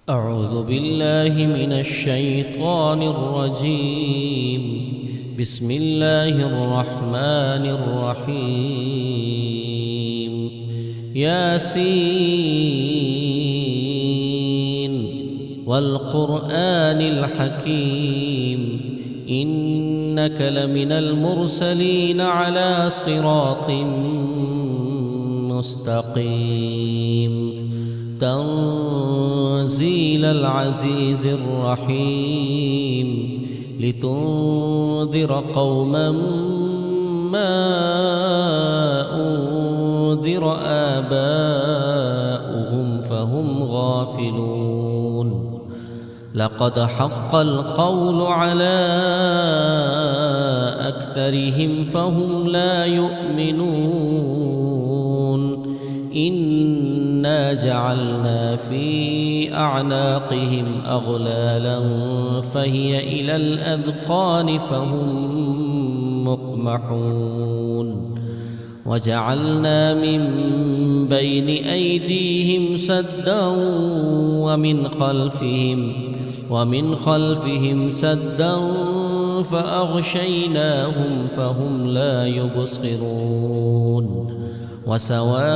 أعوذ بالله من الشيطان الرجيم. بسم الله الرحمن الرحيم. ياسين والقرآن الحكيم إنك لمن المرسلين على صراط مستقيم. تنزيل العزيز الرحيم لتنذر قوما ما أنذر آباؤهم فهم غافلون. لقد حق القول على أكثرهم فهم لا يؤمنون. إنا جعلنا في أعناقهم أغلالا فهي إلى الأذقان فهم مقمحون. وجعلنا من بين أيديهم سدا ومن خلفهم سدا فأغشيناهم فهم لا يبصرون. وسواء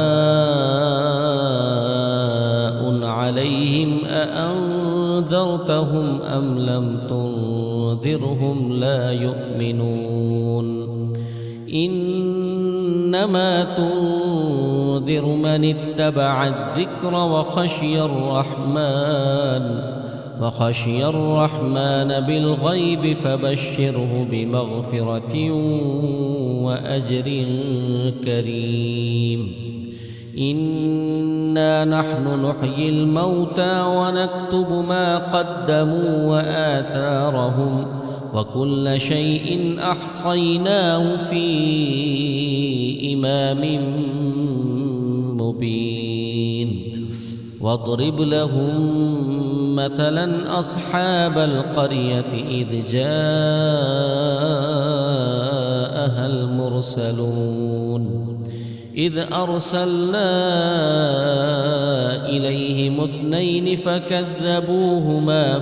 عليهم أأنذرتهم أم لم تنذرهم لا يؤمنون. إنما تنذر من اتبع الذكر وخشي الرحمن بالغيب فبشره بمغفرة وأجر كريم. إنا نحن نحيي الموتى ونكتب ما قدموا وآثارهم وكل شيء أحصيناه في إمام مبين. واضرب لهم مثلا أصحاب القرية إذ جاءها المرسلون إذ أرسلنا إليهم اثنين فكذبوهما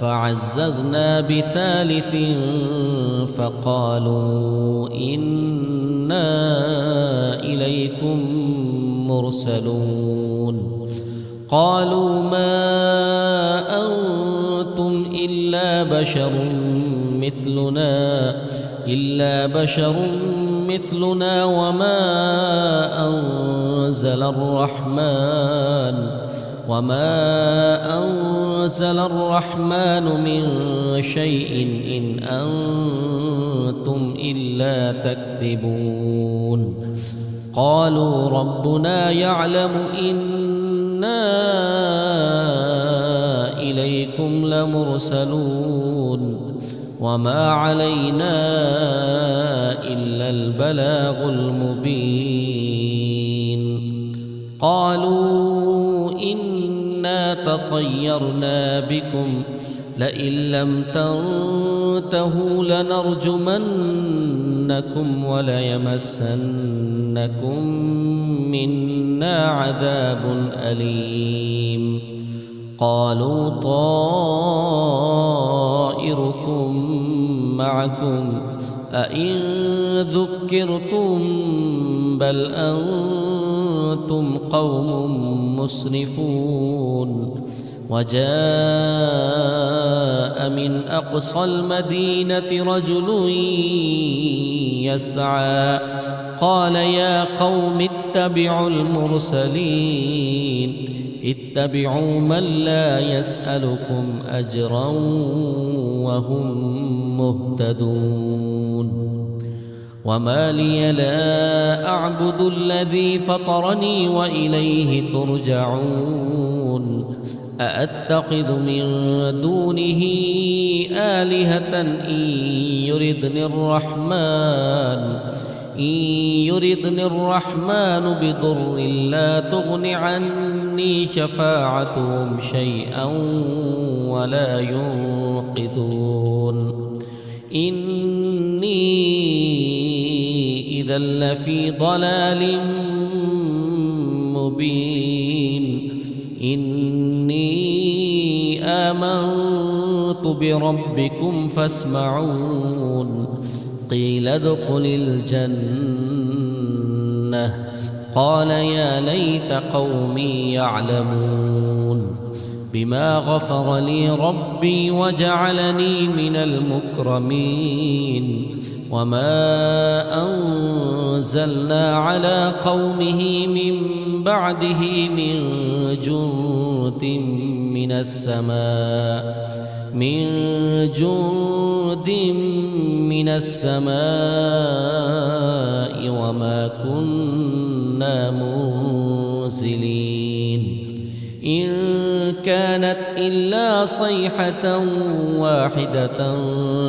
فعززنا بثالث فقالوا إنا إليكم مرسلون. قالوا ما أنتم إلا بشر مثلنا وما أنزل الرحمن من شيء إن أنتم إلا تكذبون. قالوا ربنا يعلم إنا إليكم لمرسلون وما علينا إلا البلاغ المبين. قالوا إنا تطيرنا بكم لئن لم تنتهوا لنرجمنكم وليمسنكم منا عذاب أليم. قالوا طائركم معكم أئن ذكرتم بل أنتم قوم مسرفون. وجاء من أقصى المدينة رجل يسعى قال يا قوم اتبعوا المرسلين اتبعوا من لا يسألكم أجرا وهم مهتدون. وما لي لا أعبد الذي فطرني وإليه ترجعون. أأتخذ من دونه آلهة إن يردني الرحمن بضر لا تغن عني شفاعتهم شيئا ولا ينقذون. إني إذا لفي ضلال مبين. إني آمنت بربكم فاسمعون قيل ادخل الجنة قال يا ليت قومي يعلمون بما غفر لي ربي وجعلني من المكرمين وما أنزلنا على قومه من بعده من جند من السماء وما كنا منزلين إن كانت إلا صيحة واحدة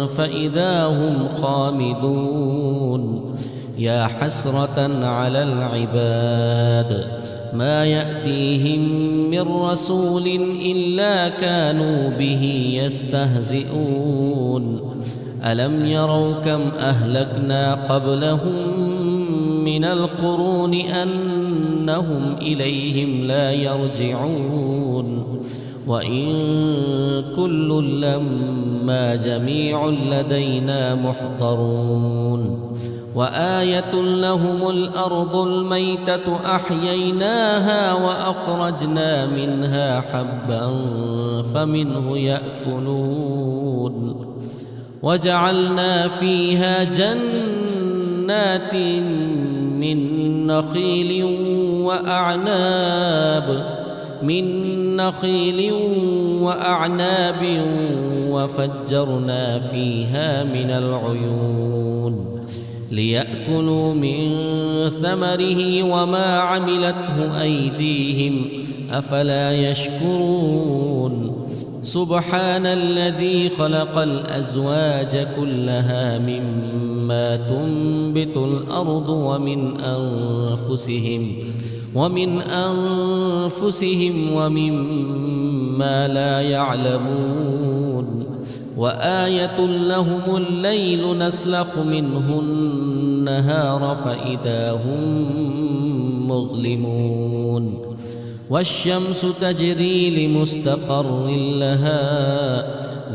فإذا هم خامدون يا حسرة على العباد ما يأتيهم من رسول إلا كانوا به يستهزئون ألم يروا كم أهلكنا قبلهم من القرون أنهم إليهم لا يرجعون وإن كل لما جميع لدينا محضرون وآية لهم الأرض الميتة أحييناها وأخرجنا منها حبا فمنه يأكلون وجعلنا فيها جنات من نخيل وأعناب وفجرنا فيها من العيون ليأكلوا من ثمره وما عملته أيديهم أفلا يشكرون سبحان الذي خلق الأزواج كلها مما تنبت الأرض ومن أنفسهم ومما لا يعلمون وآية لهم الليل نسلخ منه النهار فإذا هم مظلمون والشمس تجري لمستقر لها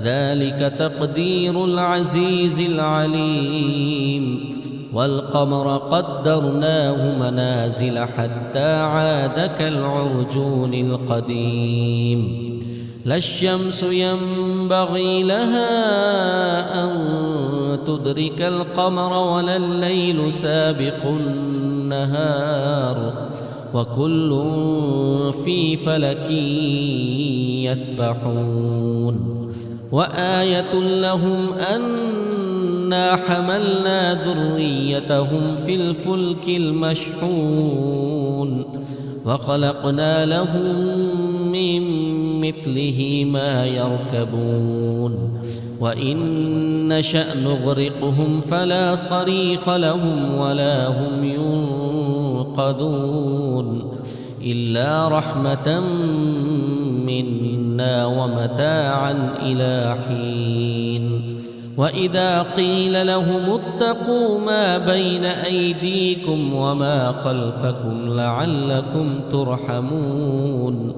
ذلك تقدير العزيز العليم والقمر قدرناه منازل حتى عاد كالعرجون القديم لا الشمس ينبغي لها أن تدرك القمر ولا الليل سابق النهار وكل في فلك يسبحون وآية لهم أنا حملنا ذريتهم في الفلك المشحون وخلقنا لهم من مثله ما يركبون وإن نشأ نغرقهم فلا صريخ لهم ولا هم ينقذون إلا رحمة منا ومتاعا إلى حين وإذا قيل لهم اتقوا ما بين أيديكم وما خلفكم لعلكم ترحمون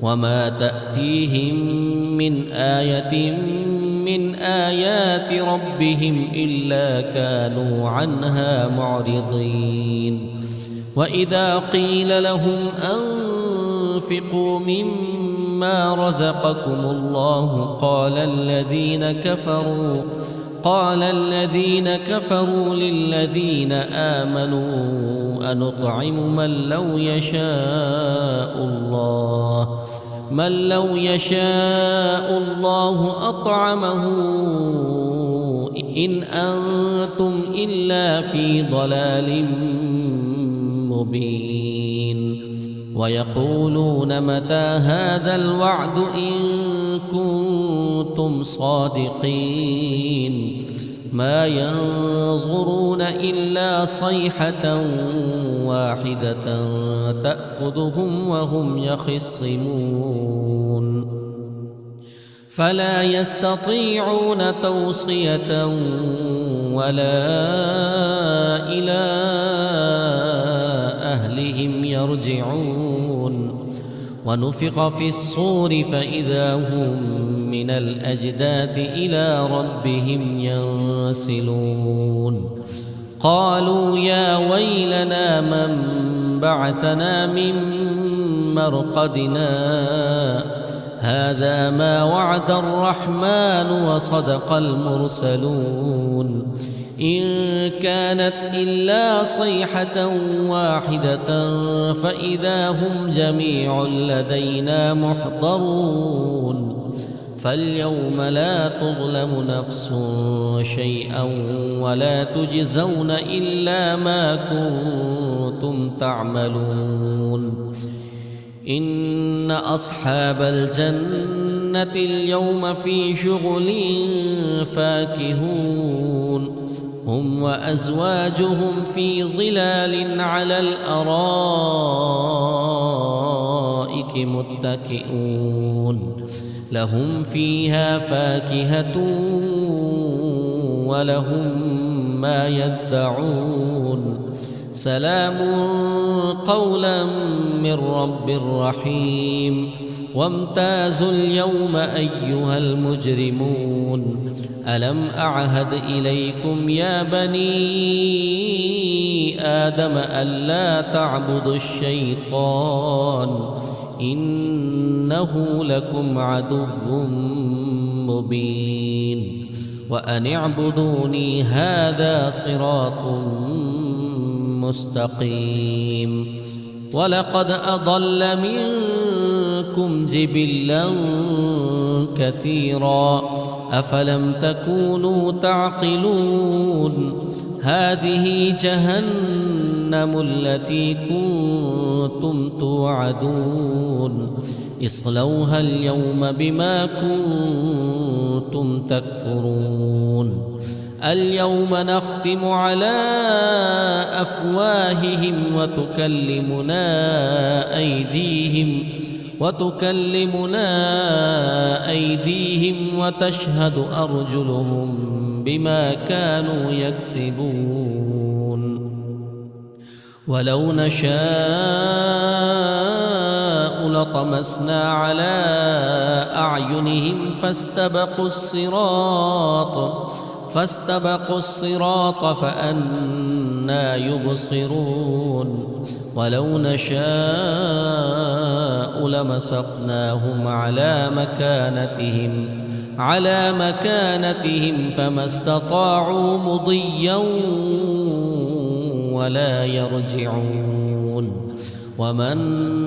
وما تأتيهم من آية من آيات ربهم إلا كانوا عنها معرضين وإذا قيل لهم أنفقوا مما رزقكم الله قال الذين كفروا للذين آمنوا أنطعم من لو يشاء الله أطعمه إن أنتم إلا في ضلال مبين ويقولون متى هذا الوعد إن كنتم صادقين ما ينظرون إلا صيحة واحدة تأخذهم وهم يخصمون فلا يستطيعون توصية ولا إلى أهلهم يرجعون ونفخ في الصور فإذا هم من الأجداث إلى ربهم ينسلون قالوا يا ويلنا من بعثنا من مرقدنا هذا ما وعد الرحمن وصدق المرسلون إن كانت إلا صيحة واحدة فإذا هم جميع لدينا محضرون فاليوم لا تظلم نفس شيئا ولا تجزون إلا ما كنتم تعملون إن أصحاب الجنة اليوم في شغل فاكهون هم وأزواجهم في ظلال على الأرائك متكئون لهم فيها فاكهة ولهم ما يدعون سلام قولا من رب رحيم وامتازوا اليوم أيها المجرمون ألم أعهد إليكم يا بني آدم ألا تعبدوا الشيطان إنه لكم عدو مبين وأن اعبدوني هذا صراط مستقيم ولقد أضل منكم جبلا كثيرا أفلم تكونوا تعقلون هذه جهنم التي كنتم توعدون اصلوها اليوم بما كنتم تكفرون اليوم نختم على أفواههم وتكلمنا أيديهم وتشهد أرجلهم بما كانوا يكسبون ولو نشاء لطمسنا على أعينهم فاستبقوا الصراط فأنى يبصرون ولو نشاء لمسخناهم على مكانتهم فما استطاعوا مضيا ولا يرجعون ومن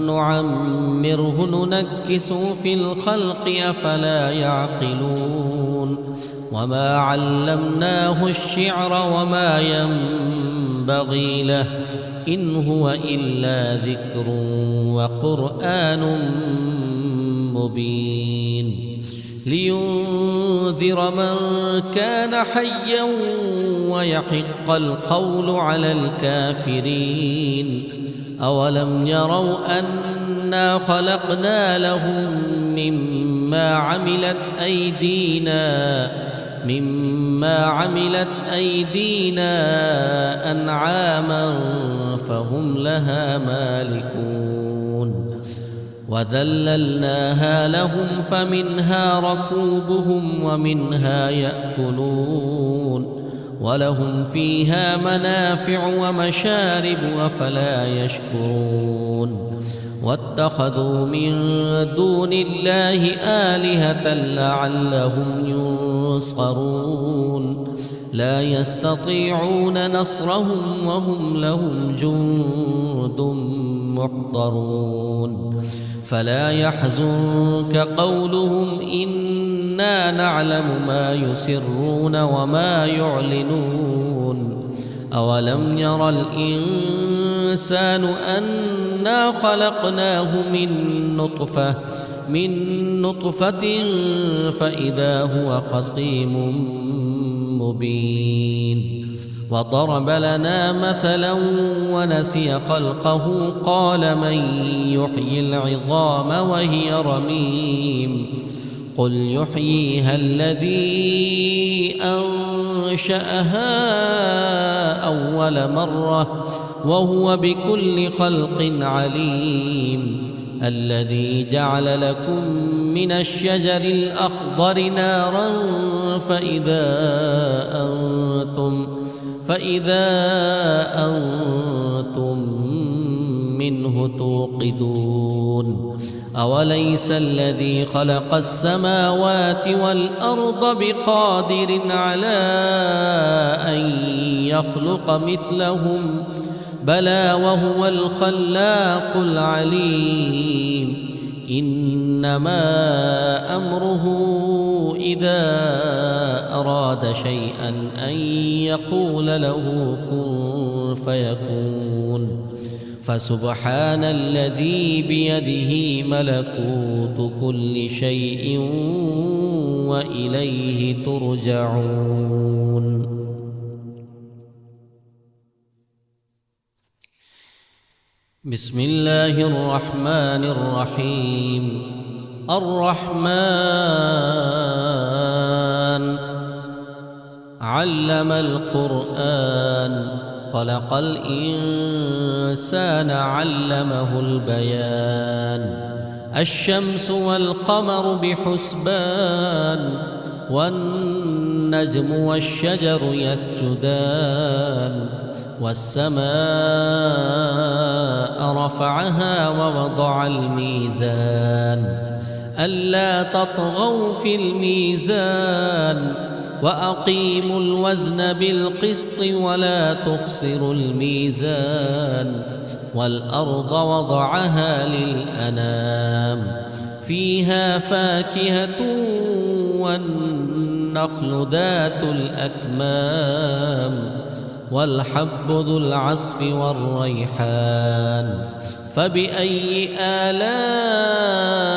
نعمره ننكسه في الخلق أفلا يعقلون وما علمناه الشعر وما ينبغي له إن هو إلا ذكر وقرآن مبين لينذر من كان حيا ويحق القول على الكافرين أولم يروا أنا خلقنا لهم مما عملت أيدينا أنعاما فهم لها مالكون وذللناها لهم فمنها ركوبهم ومنها يأكلون ولهم فيها منافع ومشارب أفلا يشكرون واتخذوا من دون الله آلهة لعلهم ينصرون لا يستطيعون نصرهم وهم لهم جند محضرون فلا يحزنك قولهم إنا نعلم ما يسرون وما يعلنون أولم ير الإنسان أنا خلقناه من نطفة فإذا هو خصيم مبين وضرب لنا مثلا ونسي خلقه قال من يحيي العظام وهي رميم قل يحييها الذي أنشأها أول مرة وهو بكل خلق عليم الذي جعل لكم من الشجر الأخضر نارا فإذا أنتم منه توقدون أوليس الذي خلق السماوات والأرض بقادر على أن يخلق مثلهم بلى وهو الخلاق العليم إنما أمره إذا أراد شيئا أن يقول له كن فيكون فسبحان الذي بيده ملكوت كل شيء وإليه ترجعون. بسم الله الرحمن الرحيم. الرحمن علم القرآن خلق الإنسان علمه البيان الشمس والقمر بحسبان والنجم والشجر يسجدان والسماء رفعها ووضع الميزان ألا تطغوا في الميزان وأقيموا الوزن بالقسط ولا تخسروا الميزان والأرض وضعها للأنام فيها فاكهة والنخل ذات الأكمام والحب ذو العصف والريحان فبأي آلاء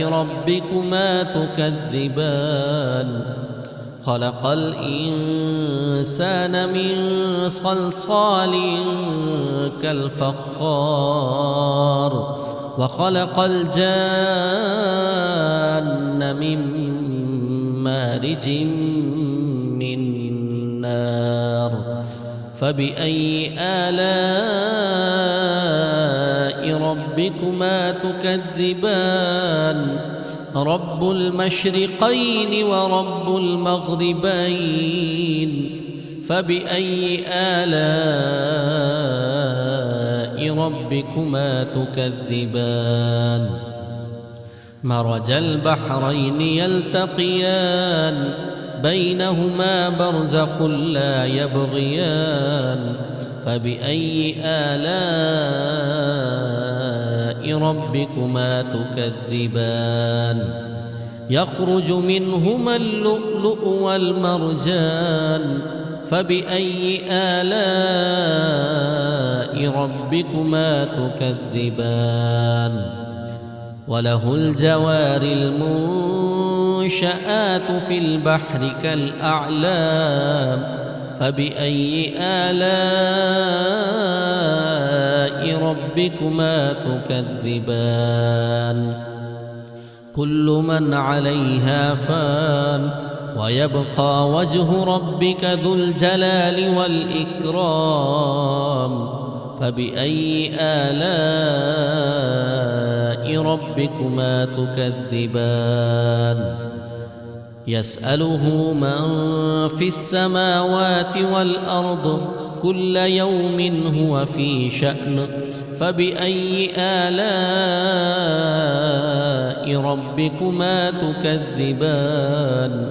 ربكما تكذبان خلق الإنسان من صلصال كالفخار وخلق الجان من مارج من نار فبأي آلاء ربكما تكذبان رب المشرقين ورب المغربين فبأي آلاء ربكما تكذبان مرج البحرين يلتقيان بينهما برزخ لا يبغيان فبأي آلاء ربكما تكذبان يخرج منهما اللؤلؤ والمرجان فبأي آلاء ربكما تكذبان وله الجوار المنشآت في البحر كالأعلام فبأي آلاء ربكما تكذبان كل من عليها فان ويبقى وجه ربك ذو الجلال والإكرام فبأي آلاء ربكما تكذبان يسأله من في السماوات والأرض كل يوم هو في شأن فبأي آلاء ربكما تكذبان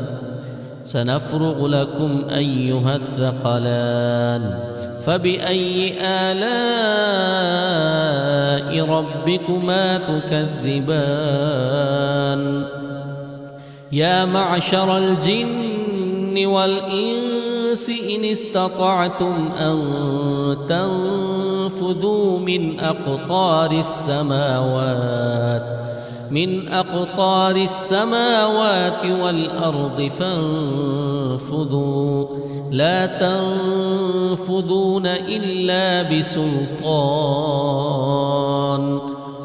سنفرغ لكم أيها الثقلان فبأي آلاء ربكما تكذبان يا معشر الجن والإنس إن استطعتم أن تنفذوا من أقطار السماوات والأرض فانفذوا لا تنفذون إلا بسلطان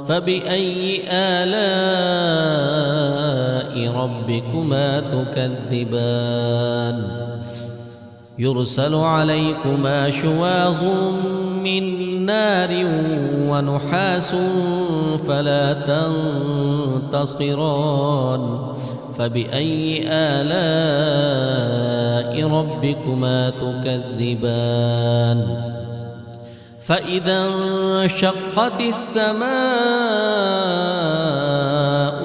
فبأي آلاء ربكما تكذبان يرسل عليكما شواظ من نار ونحاس فلا تنتصران فبأي آلاء ربكما تكذبان فإذا انشقت السماء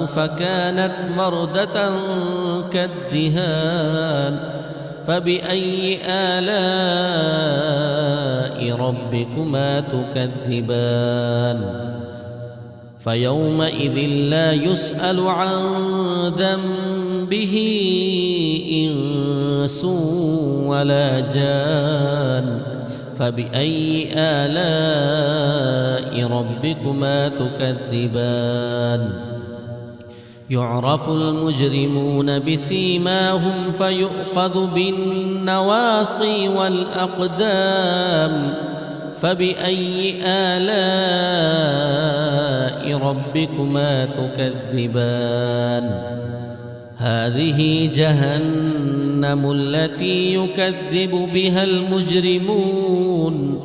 فكانت وردة كالدهان فبأي آلاء ربكما تكذبان فيومئذ لا يسأل عن ذنبه إنس ولا جان فبأي آلاء ربكما تكذبان يعرف المجرمون بسيماهم فيؤخذ بالنواصي والأقدام فبأي آلاء ربكما تكذبان هذه جهنم التي يكذب بها المجرمون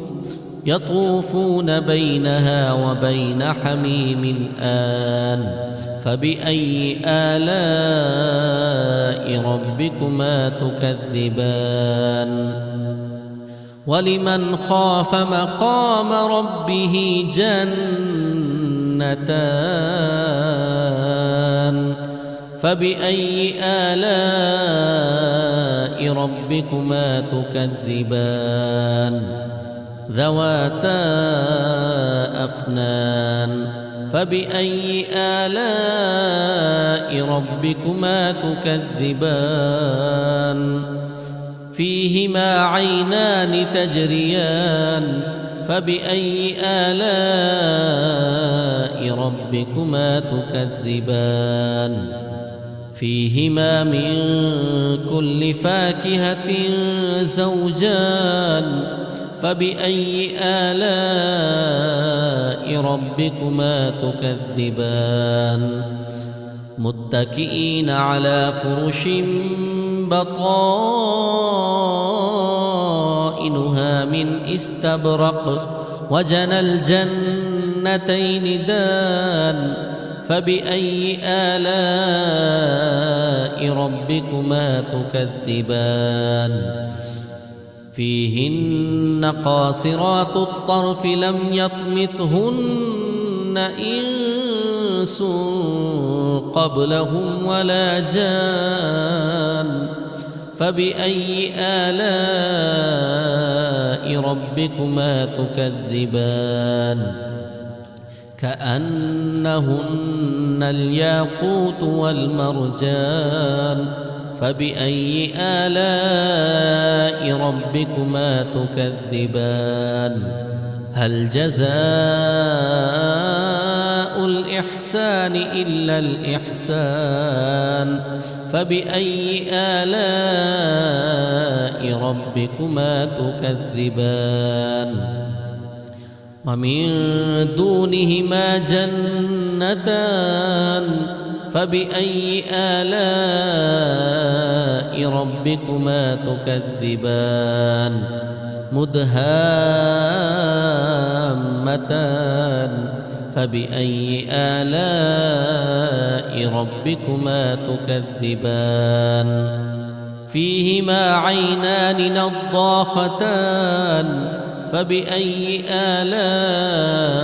يطوفون بينها وبين حميم آن فبأي آلاء ربكما تكذبان ولمن خاف مقام ربه جنتان فبأي آلاء ربكما تكذبان ذواتا أفنان فبأي آلاء ربكما تكذبان فيهما عينان تجريان فبأي آلاء ربكما تكذبان فيهما من كل فاكهة زوجان فبأي آلاء ربكما تكذبان متكئين على فرش بطائنها من استبرق وجنى الجنتين دان فبأي آلاء ربكما تكذبان فيهن قاصرات الطرف لم يطمثهن إنس قبلهم ولا جان فبأي آلاء ربكما تكذبان كأنهن الياقوت والمرجان فبأي آلاء ربكما تكذبان هل جزاء الإحسان إلا الإحسان فبأي آلاء ربكما تكذبان ومن دونهما جنتان فبأي آلاء ربكما تكذبان مدهامتان فبأي آلاء ربكما تكذبان فيهما عينان نضاختان فبأي آلاء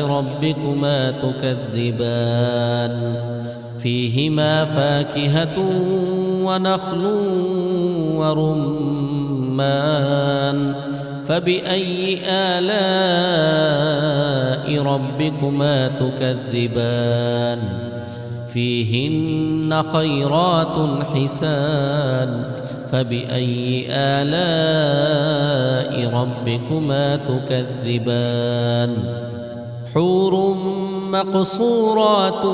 ربكما تكذبان فيهما فاكهة ونخل ورمان فبأي آلاء ربكما تكذبان فيهن خيرات حسان فبأي آلاء ربكما تكذبان حور مقصورات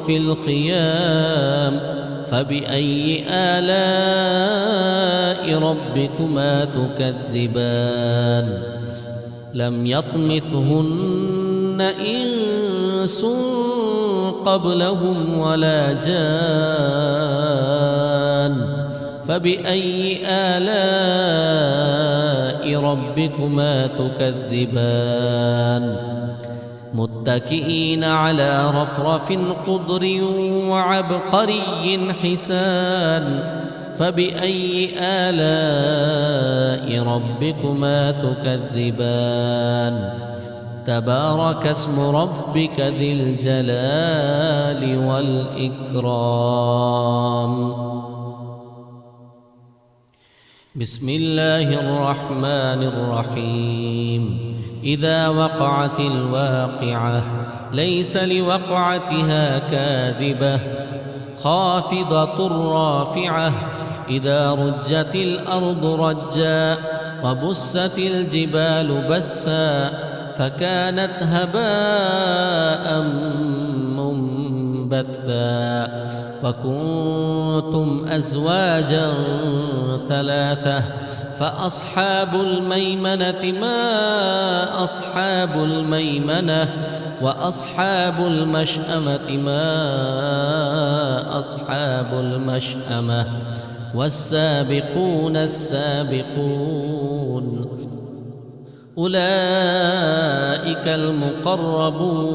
في الخيام فبأي آلاء ربكما تكذبان لم يطمثهن إنس قبلهم ولا جان فبأي آلاء ربكما تكذبان متكئين على رفرف خضر وعبقري حسان فبأي آلاء ربكما تكذبان تبارك اسم ربك ذي الجلال والإكرام. بسم الله الرحمن الرحيم. إذا وقعت الواقعة ليس لوقعتها كاذبة خافضة رافعة إذا رجت الأرض رجا وبست الجبال بسا فكانت هباء منبثا وكنتم أزواجا ثلاثة فأصحاب الميمنة ما أصحاب الميمنة وأصحاب المشأمة ما أصحاب المشأمة والسابقون السابقون أولئك المقربون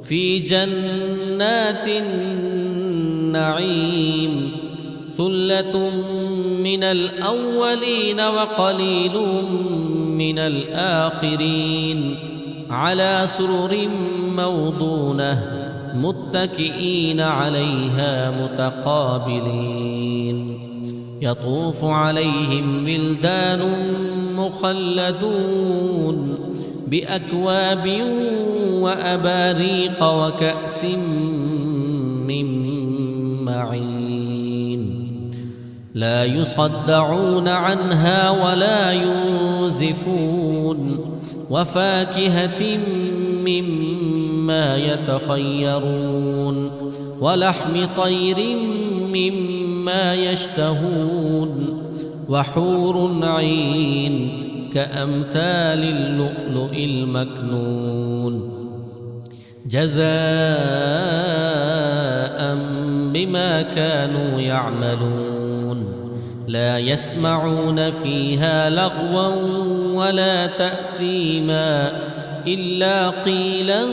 في جنات النعيم ثلة من الأولين وقليل من الآخرين على سرر موضونة متكئين عليها متقابلين يطوف عليهم ولدان مخلدون بأكواب وأباريق وكأس من معين لا يصدعون عنها ولا ينزفون وفاكهة مما يتخيرون ولحم طير مما يشتهون وحور عين كأمثال اللؤلؤ المكنون جزاء بما كانوا يعملون لا يسمعون فيها لغوا ولا تأثيما إلا قيلا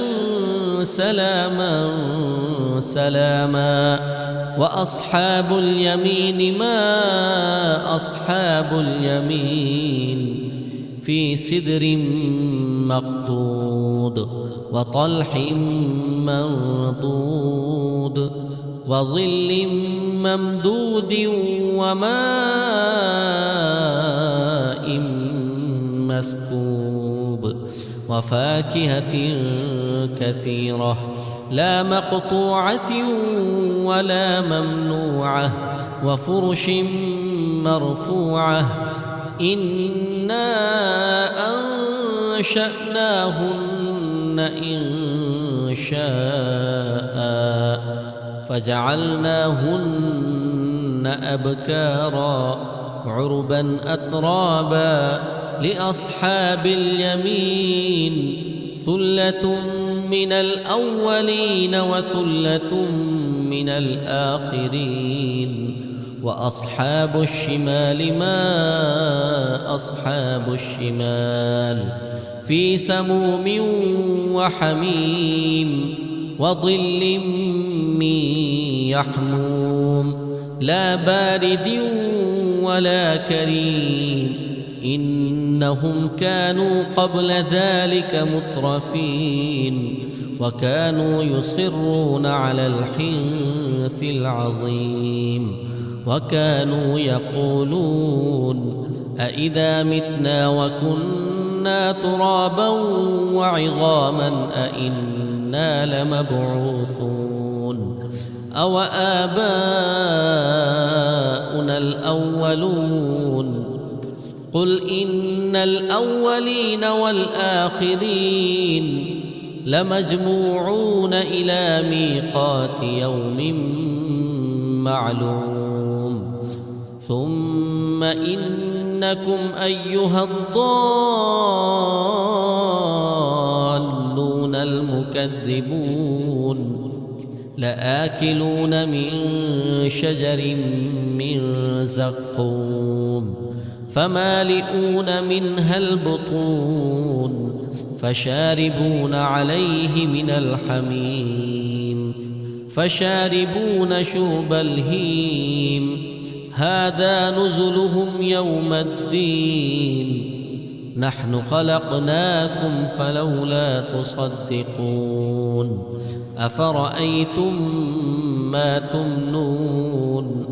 سلاما سلاما وأصحاب اليمين ما أصحاب اليمين في سدر مخضود وطلح منضود وظل ممدود وماء مسكوب وفاكهة كثيرة لا مقطوعة ولا ممنوعة وفرش مرفوعة إنا أنشأناهن إن شاء فجعلناهن أبكارا عربا أترابا لأصحاب اليمين ثلة من الأولين وثلة من الآخرين وأصحاب الشمال ما أصحاب الشمال في سموم وحميم وظل من يحموم لا بارد ولا كريم إنهم كانوا قبل ذلك مترفين وكانوا يصرون على الحنث العظيم وكانوا يقولون أإذا متنا وكنا ترابا وعظاما أإنا لمبعوثون أو آباؤنا الأولون قل إن الأولين والآخرين لمجموعون إلى ميقات يوم معلوم ثم إنكم أيها الضالون المكذبون لآكلون من شجر من زقوم فمالئون منها البطون فشاربون عليه من الحميم فشاربون شرب الهيم هذا نزلهم يوم الدين نحن خلقناكم فلولا تصدقون أفرأيتم ما تمنون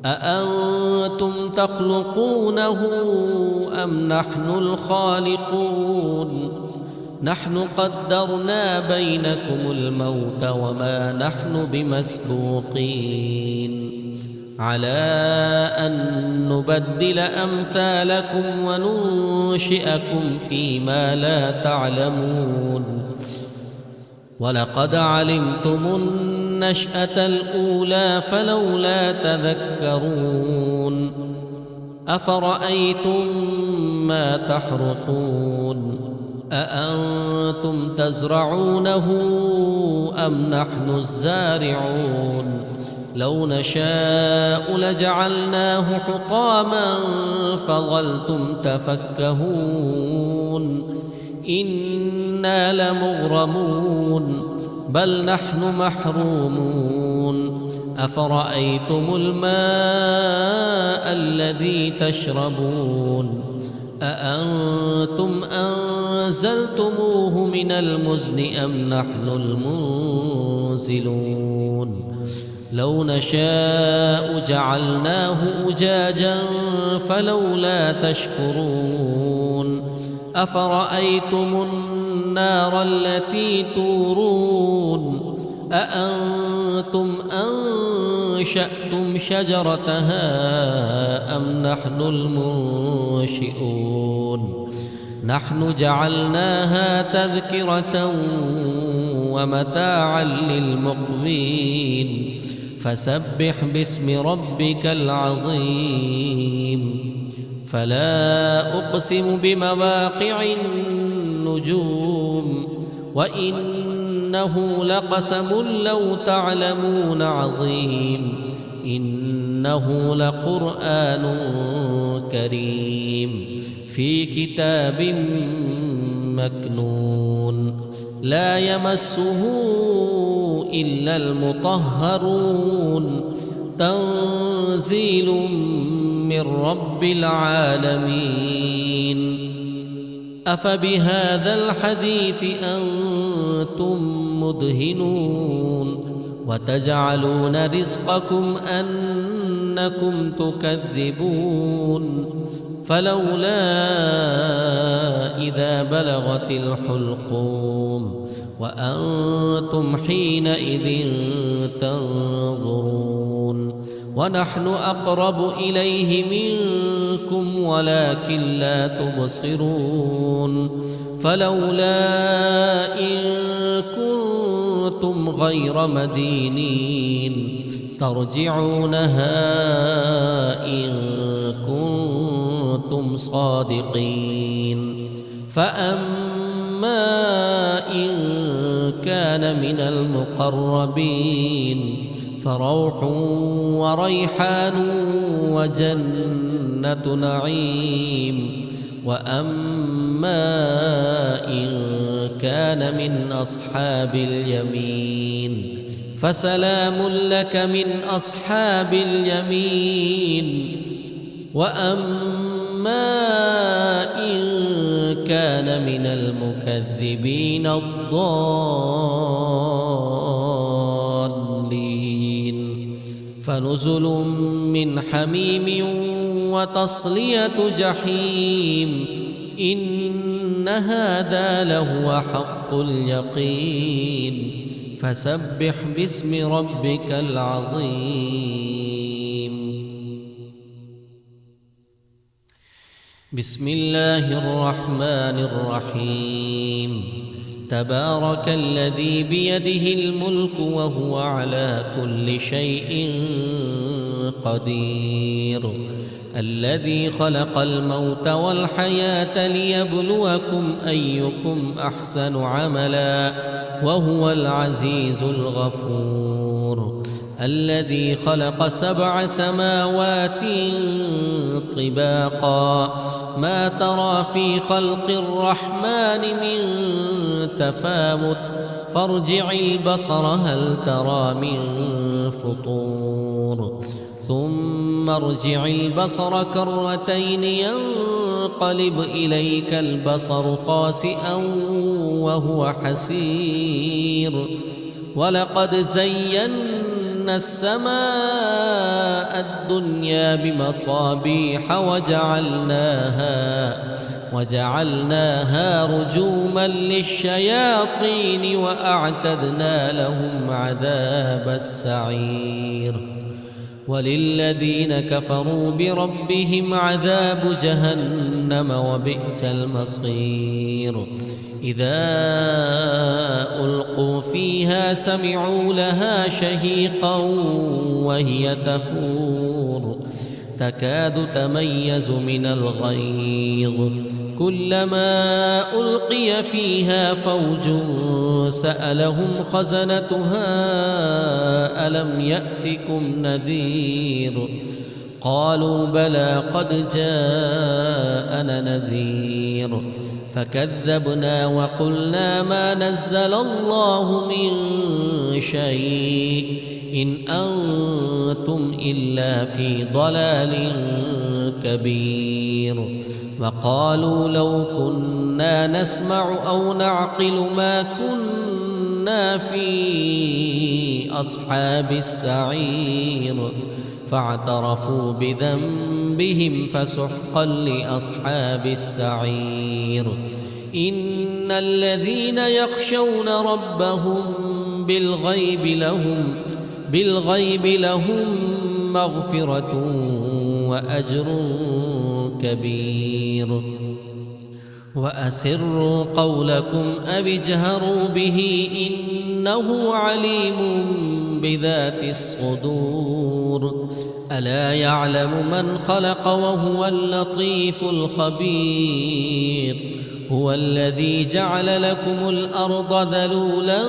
أأنتم تخلقونه أم نحن الخالقون نحن قدرنا بينكم الموت وما نحن بمسبوقين على أن نبدل أمثالكم وننشئكم فيما لا تعلمون ولقد علمتم النشأة الأولى فلولا تذكرون أفرأيتم ما تحرثون أأنتم تزرعونه أم نحن الزارعون لو نشاء لجعلناه حطاما فظلتم تفكهون إنا لمغرمون بل نحن محرومون أفرأيتم الماء الذي تشربون أأنتم أنزلتموه من المزن أم نحن المنزلون لو نشاء جعلناه أجاجا فلولا تشكرون أفرأيتم النار التي تورون أأنتم أنشأتم شجرتها أم نحن المنشئون نحن جعلناها تذكرة ومتاعا للمقوين فسبح باسم ربك العظيم فلا أقسم بمواقع النجوم وإنه لقسم لو تعلمون عظيم إنه لقرآن كريم في كتاب مكنون لا يمسه إلا المطهرون تنزيل من رب العالمين أفبهذا الحديث أنتم مدهنون وتجعلون رزقكم أنكم تكذبون فلولا إذا بلغت الحلقوم وأنتم حينئذ تنظرون ونحن أقرب إليه منكم ولكن لا تبصرون فلولا إن كنتم غير مدينين ترجعونها إن كنتم صادقين فأما إن كان من المقربين فروح وريحان وجنة نعيم وأما إن كان من أصحاب اليمين فسلام لك من أصحاب اليمين وأما إن كان من المكذبين الضالين فنزل من حميم وتصلية جحيم إن هذا لهو حق اليقين فسبح باسم ربك العظيم بسم الله الرحمن الرحيم تبارك الذي بيده الملك وهو على كل شيء قدير الذي خلق الموت والحياة ليبلوكم أيكم أحسن عملا وهو العزيز الغفور الذي خلق 7 سماوات طباقا ما ترى في خلق الرحمن من تفاوت فارجع البصر هل ترى من فطور ثم ارجع البصر كرتين ينقلب إليك البصر خاسئا وهو حسير ولقد زينا السماء الدنيا بمصابيح وجعلناها رجوما للشياطين وأعتدنا لهم عذاب السعير وللذين كفروا بربهم عذاب جهنم وبئس المصير إذا ألقوا فيها سمعوا لها شهيقا وهي تفور تكاد تميز من الغيظ كلما ألقي فيها فوج سألهم خزنتها ألم يأتكم نذير قالوا بلى قد جاءنا نذير فكذبنا وقلنا ما نزل الله من شيء إن أنتم إلا في ضلال كبير وقالوا لو كنا نسمع أو نعقل ما كنا في أصحاب السعير فاعترفوا بذنبهم فسحقا لأصحاب السعير إن الذين يخشون ربهم بالغيب لهم مغفرة وأجر كبير وأسروا قولكم أو اجهروا به إنه عليم بذات الصدور ألا يعلم من خلق وهو اللطيف الخبير هو الذي جعل لكم الأرض ذلولا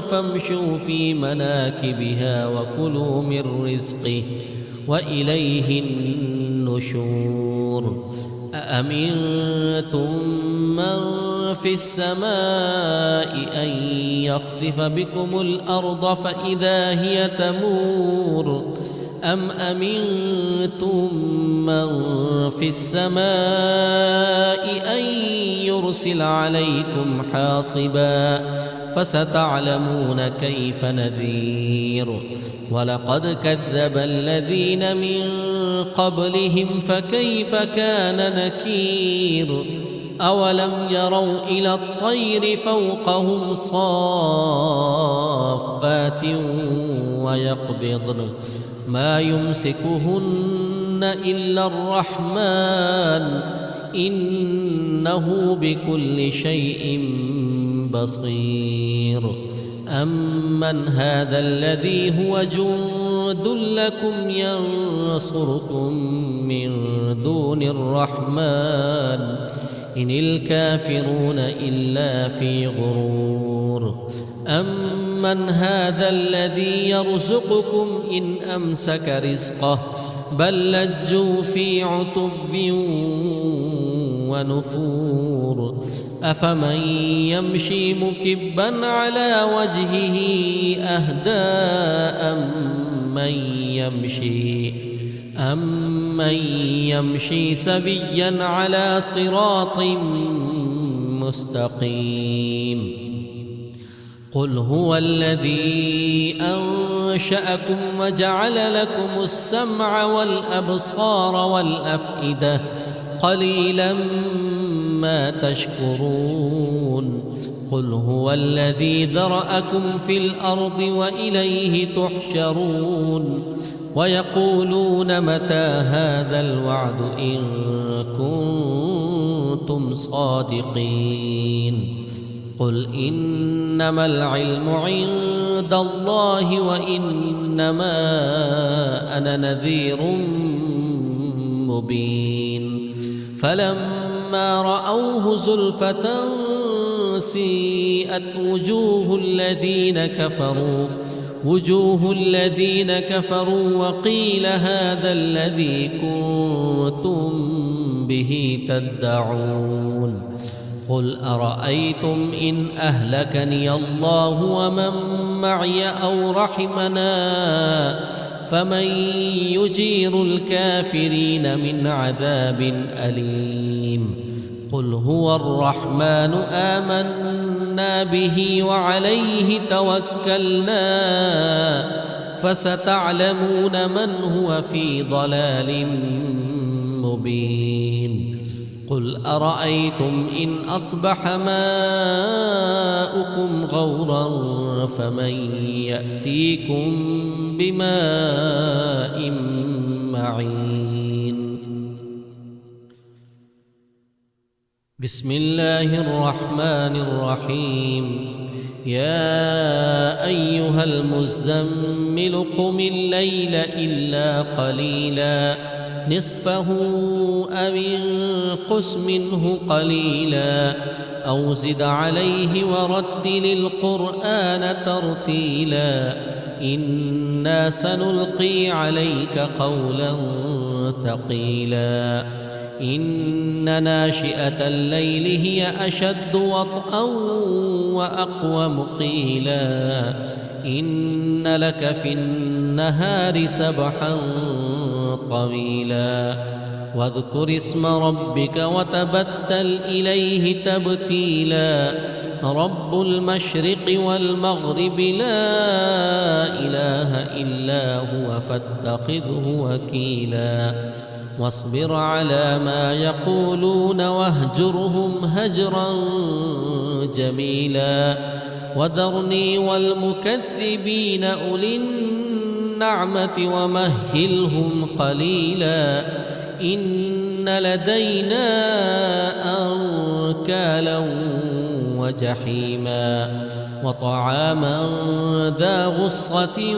فامشوا في مناكبها وكلوا من رزقه وإليه النشور أأمنتم من في السماء أن يخسف بكم الأرض فإذا هي تمور أم أمنتم من في السماء أن يرسل عليكم حاصبا فستعلمون كيف نذير ولقد كذب الذين من قبلهم فكيف كان نكير أولم يروا إلى الطير فوقهم صافات ويقبضن ما يمسكهن إلا الرحمن إنه بكل شيء بصير أمن هذا الذي هو جند لكم ينصركم من دون الرحمن إن الكافرون إلا في غرور أمن هذا الذي يرزقكم إن أمسك رزقه بل لجوا في عتو ونفور أفمن يمشي مكبا على وجهه أهدى أمن يمشي سبيا على صراط مستقيم قل هو الذي أنشأكم وجعل لكم السمع والأبصار والأفئدة قليلا ما تشكرون قل هو الذي ذرأكم في الأرض وإليه تحشرون ويقولون متى هذا الوعد إن كنتم صادقين قل إنما العلم عند الله وإنما أنا نذير مبين. فلما رأوه زلفة سيئت وجوه الذين كفروا وقيل هذا الذي كنتم به تدعون. قل أرأيتم إن أهلكني الله ومن معي أو رحمنا فمن يجير الكافرين من عذاب أليم. قل هو الرحمن آمنا به وعليه توكلنا فستعلمون من هو في ضلال مبين. قل أرأيتم إن أصبح ماؤكم غورا فمن يأتيكم بماء معين. بسم الله الرحمن الرحيم. يا أيها المزمل قم الليل إلا قليلا نصفه أو انقص منه قليلا أو زد عليه ورتل القرآن ترتيلا إنا سنلقي عليك قولا ثقيلا. إن ناشئة الليل هي أشد وطئا وأقوم قيلا. إن لك في النهار سبحا طويلا. واذكر اسم ربك وتبتل إليه تبتيلا. رب المشرق والمغرب لا إله إلا هو فاتخذه وكيلا. واصبر على ما يقولون واهجرهم هجرا جميلا. وذرني والمكذبين أولي النعمة ومهلهم قليلا. إن لدينا أنكالا وجحيما وطعاما ذا غصة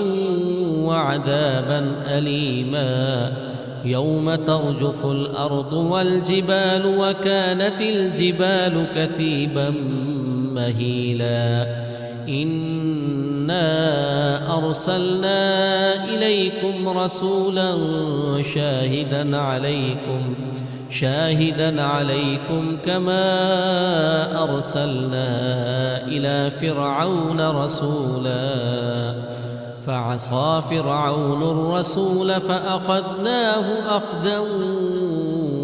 وعذابا أليما. يوم ترجف الأرض والجبال وكانت الجبال كثيبا مهيلا. إنا أرسلنا إليكم رسولا شاهدا عليكم كما أرسلنا إلى فرعون رسولا فعصى فرعون الرسول فأخذناه أخذا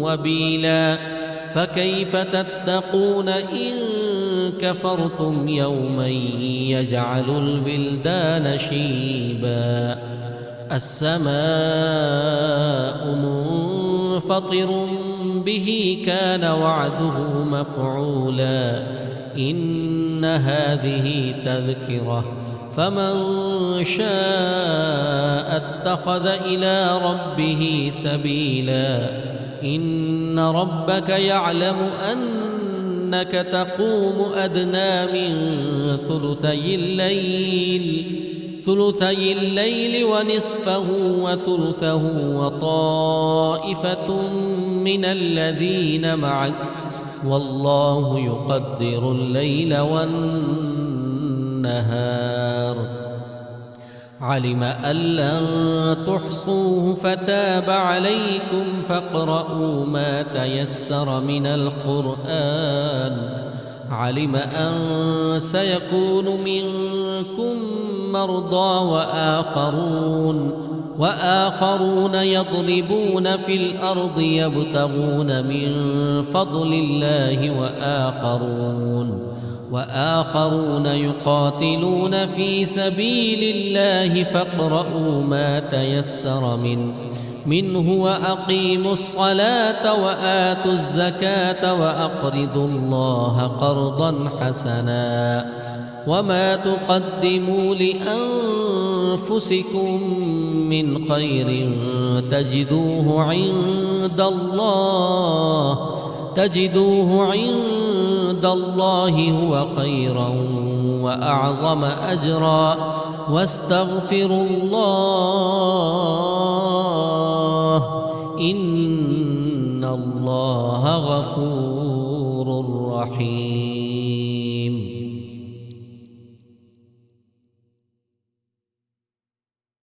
وبيلا. فكيف تتقون إن كفرتم يوما يجعل البلدان شيبا. السماء منفطر به كان وعده مفعولا. إن هذه تذكرة فمن شاء اتخذ إلى ربه سبيلا. إن ربك يعلم أنك تقوم أدنى من ثلثي الليل ونصفه وثلثه وطائفة من الذين معك والله يقدر الليل والنهار. علم أن لن تحصوه فتاب عليكم فاقرؤوا ما تيسر من القرآن. علم أن سيكون منكم مرضى وآخرون يضربون في الأرض يبتغون من فضل الله وآخرون يقاتلون في سبيل الله فاقرؤوا ما تيسر منه وأقيموا الصلاة وآتوا الزكاة وأقرضوا الله قرضا حسنا. وما تقدموا لأنفسكم من خير تجدوه عند الله هو خيرا وأعظم أجرا. واستغفروا الله إن الله غفور رحيم.